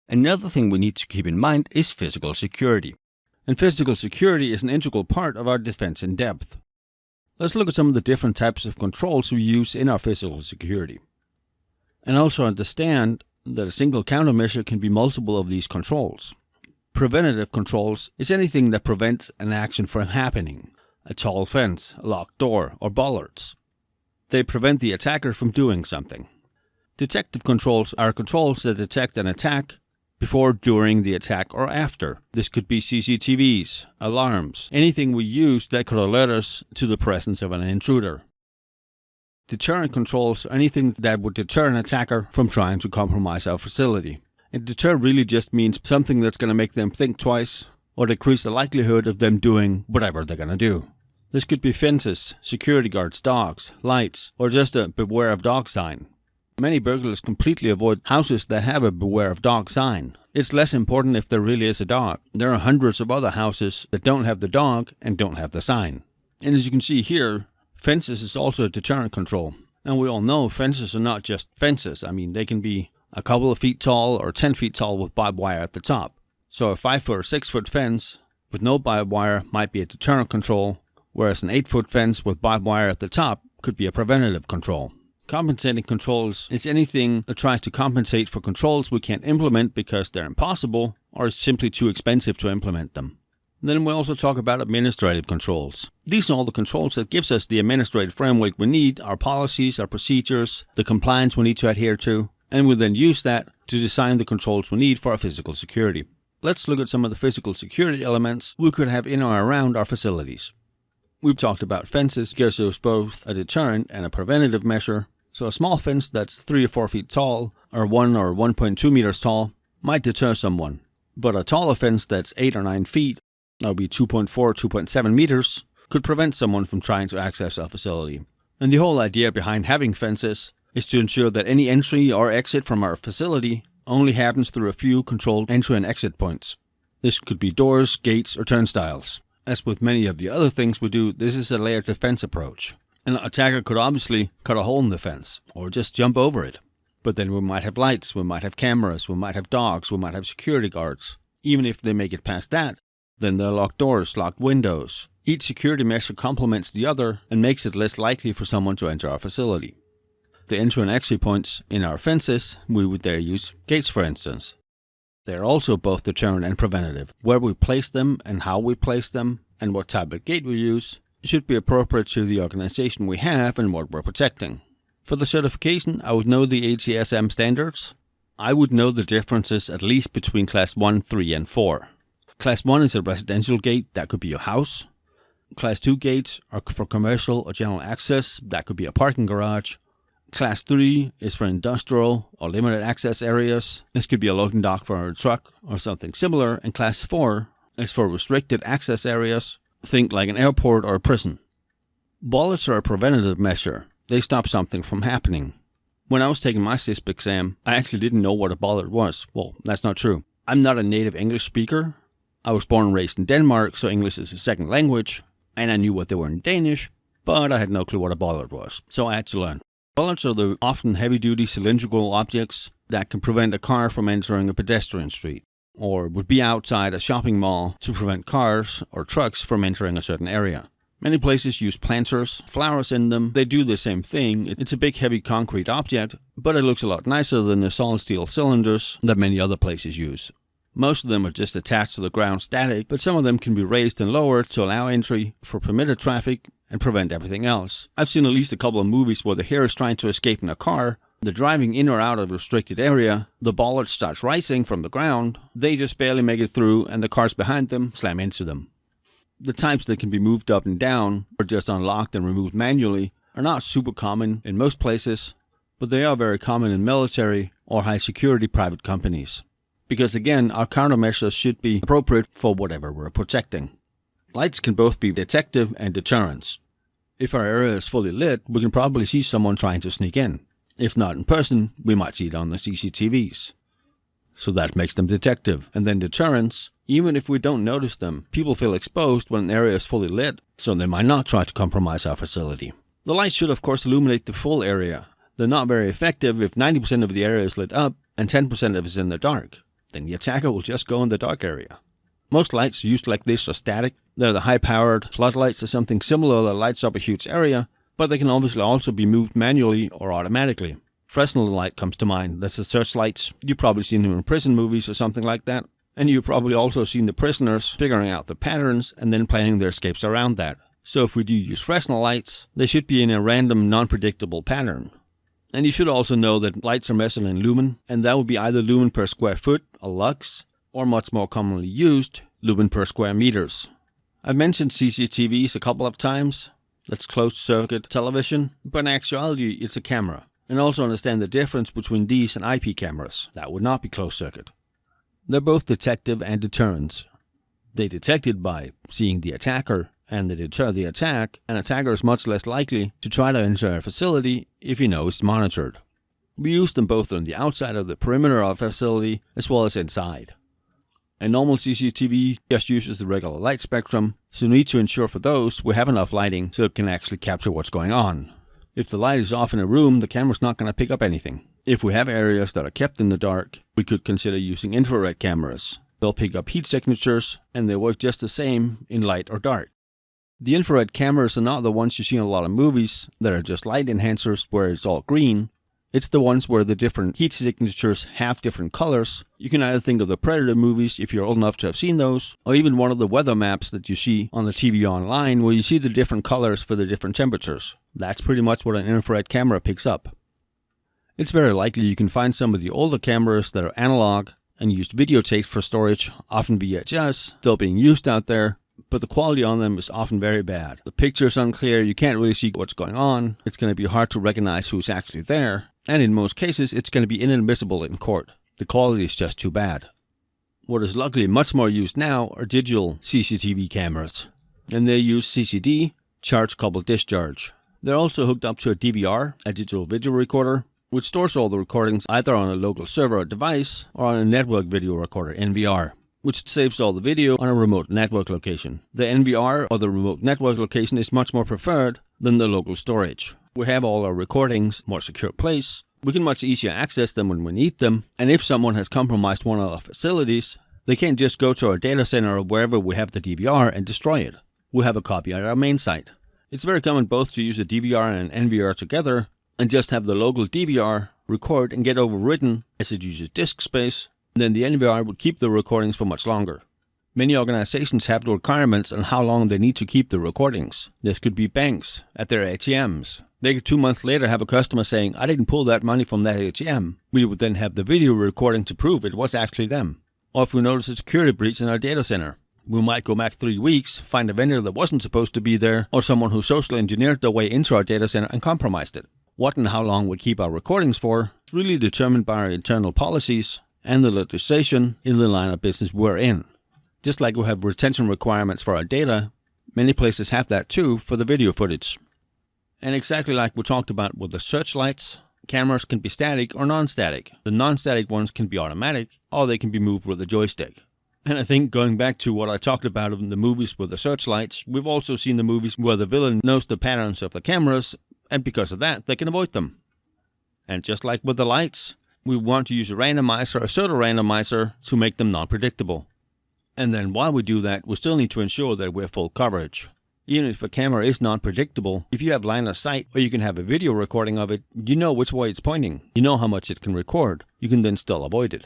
Another thing we need to keep in mind is physical security. And physical security is an integral part of our defense in depth. Let's look at some of the different types of controls we use in our physical security. And also understand that a single countermeasure can be multiple of these controls. Preventative controls is anything that prevents an action from happening. A tall fence, a locked door, or bollards. They prevent the attacker from doing something. Detective controls are controls that detect an attack before, during the attack, or after. This could be CCTVs, alarms, anything we use that could alert us to the presence of an intruder. Deterrent controls are anything that would deter an attacker from trying to compromise our facility. And deter really just means something that's going to make them think twice or decrease the likelihood of them doing whatever they're going to do. This could be fences, security guards, dogs, lights, or just a beware of dog sign. Many burglars completely avoid houses that have a beware of dog sign. It's less important if there really is a dog. There are hundreds of other houses that don't have the dog and don't have the sign. And as you can see here, fences is also a deterrent control. And we all know fences are not just fences. I mean, they can be a couple of feet tall or 10 feet tall with barbed wire at the top. So a 5-foot or 6-foot fence with no barbed wire might be a deterrent control, whereas an 8-foot fence with barbed wire at the top could be a preventative control. Compensating controls is anything that tries to compensate for controls we can't implement because they're impossible or is simply too expensive to implement them. Then we also talk about administrative controls. These are all the controls that gives us the administrative framework we need, our policies, our procedures, the compliance we need to adhere to, and we then use that to design the controls we need for our physical security. Let's look at some of the physical security elements we could have in or around our facilities. We've talked about fences gives us both a deterrent and a preventative measure. So a small fence that's 3 or 4 feet tall, or 1 or 1.2 meters tall, might deter someone. But a taller fence that's 8 or 9 feet, that would be 2.4 or 2.7 meters, could prevent someone from trying to access our facility. And the whole idea behind having fences is to ensure that any entry or exit from our facility only happens through a few controlled entry and exit points. This could be doors, gates, or turnstiles. As with many of the other things we do, this is a layered defense approach. An attacker could obviously cut a hole in the fence, or just jump over it. But then we might have lights, we might have cameras, we might have dogs, we might have security guards. Even if they make it past that, then there are locked doors, locked windows. Each security measure complements the other and makes it less likely for someone to enter our facility. The entry and exit points in our fences, we would there use gates for instance. They are also both deterrent and preventative. Where we place them and how we place them and what type of gate we use should be appropriate to the organization we have and what we're protecting. For the certification, I would know the ATSM standards. I would know the differences at least between Class 1, 3, and 4. Class 1 is a residential gate, that could be your house. Class 2 gates are for commercial or general access, that could be a parking garage. Class 3 is for industrial or limited access areas. This could be a loading dock for a truck or something similar. And Class 4 is for restricted access areas. Think like an airport or a prison. Bollards are a preventative measure. They stop something from happening. When I was taking my CISP exam, I actually didn't know what a bollard was. Well, that's not true. I'm not a native English speaker. I was born and raised in Denmark, so English is a second language, and I knew what they were in Danish, but I had no clue what a bollard was, so I had to learn. Bollards are the often heavy-duty cylindrical objects that can prevent a car from entering a pedestrian street, or would be outside a shopping mall to prevent cars or trucks from entering a certain area. Many places use planters, flowers in them. They do the same thing. It's a big heavy concrete object, but it looks a lot nicer than the solid steel cylinders that many other places use. Most of them are just attached to the ground static, but some of them can be raised and lowered to allow entry for permitted traffic and prevent everything else. I've seen at least a couple of movies where the hero is trying to escape in a car. They're driving in or out of a restricted area. The bollard starts rising from the ground. They just barely make it through, and the cars behind them slam into them. The types that can be moved up and down, or just unlocked and removed manually, are not super common in most places, but they are very common in military or high-security private companies. Because again, our countermeasures should be appropriate for whatever we're protecting. Lights can both be detective and deterrence. If our area is fully lit, we can probably see someone trying to sneak in. If not in person, we might see it on the CCTVs. So that makes them detective. And then deterrence, even if we don't notice them, people feel exposed when an area is fully lit, so they might not try to compromise our facility. The lights should of course illuminate the full area. They're not very effective if 90% of the area is lit up and 10% of it is in the dark. then the attacker will just go in the dark area. Most lights used like this are static. They're the high-powered floodlights or something similar that lights up a huge area, but they can obviously also be moved manually or automatically. Fresnel light comes to mind. That's the searchlights. You've probably seen them in prison movies or something like that. And you've probably also seen the prisoners figuring out the patterns and then planning their escapes around that. So if we do use Fresnel lights, they should be in a random, non-predictable pattern. And you should also know that lights are measured in lumen, and that would be either lumen per square foot, or lux, or much more commonly used, lumen per square meters. I've mentioned CCTVs a couple of times. That's closed-circuit television, but in actuality it's a camera. And also understand the difference between these and IP cameras. That would not be closed-circuit. They're both detective and deterrence. They detect it by seeing the attacker, and they deter the attack. An attacker is much less likely to try to enter a facility if he knows it's monitored. We use them both on the outside of the perimeter of a facility as well as inside. A normal CCTV just uses the regular light spectrum, so we need to ensure for those we have enough lighting so it can actually capture what's going on. If the light is off in a room, the camera's not going to pick up anything. If we have areas that are kept in the dark, we could consider using infrared cameras. They'll pick up heat signatures, and they work just the same in light or dark. The infrared cameras are not the ones you see in a lot of movies that are just light enhancers where it's all green. It's the ones where the different heat signatures have different colors. You can either think of the Predator movies if you're old enough to have seen those, or even one of the weather maps that you see on the TV online where you see the different colors for the different temperatures. That's pretty much what an infrared camera picks up. It's very likely you can find some of the older cameras that are analog and used videotapes for storage, often VHS, still being used out there, but the quality on them is often very bad. The picture is unclear, you can't really see what's going on, it's going to be hard to recognize who's actually there, and in most cases it's going to be inadmissible in court. The quality is just too bad. What is luckily much more used now are digital CCTV cameras, and they use CCD, charge coupled discharge. They're also hooked up to a DVR, a digital video recorder, which stores all the recordings either on a local server or device or on a network video recorder, NVR, which saves all the video on a remote network location. The NVR or the remote network location is much more preferred than the local storage. We have all our recordings in a more secure place. We can much easier access them when we need them, and if someone has compromised one of our facilities, they can't just go to our data center or wherever we have the DVR and destroy it. We have a copy at our main site. It's very common both to use a DVR and an NVR together and just have the local DVR record and get overwritten as it uses disk space. Then the NVR would keep the recordings for much longer. Many organizations have the requirements on how long they need to keep the recordings. This could be banks at their ATMs. They could 2 months later have a customer saying, "I didn't pull that money from that ATM." We would then have the video recording to prove it was actually them. Or if we notice a security breach in our data center, we might go back 3 weeks, find a vendor that wasn't supposed to be there, or someone who socially engineered their way into our data center and compromised it. What and how long we keep our recordings for is really determined by our internal policies and the legislation in the line of business we're in. Just like we have retention requirements for our data, many places have that too for the video footage. And exactly like we talked about with the searchlights, cameras can be static or non-static. The non-static ones can be automatic, or they can be moved with a joystick. And I think going back to what I talked about in the movies with the searchlights, we've also seen the movies where the villain knows the patterns of the cameras, and because of that, they can avoid them. And just like with the lights, we want to use a randomizer, a pseudo randomizer, to make them non-predictable. And then while we do that, we still need to ensure that we have full coverage. Even if a camera is non-predictable, if you have line of sight or you can have a video recording of it, you know which way it's pointing. You know how much it can record. You can then still avoid it.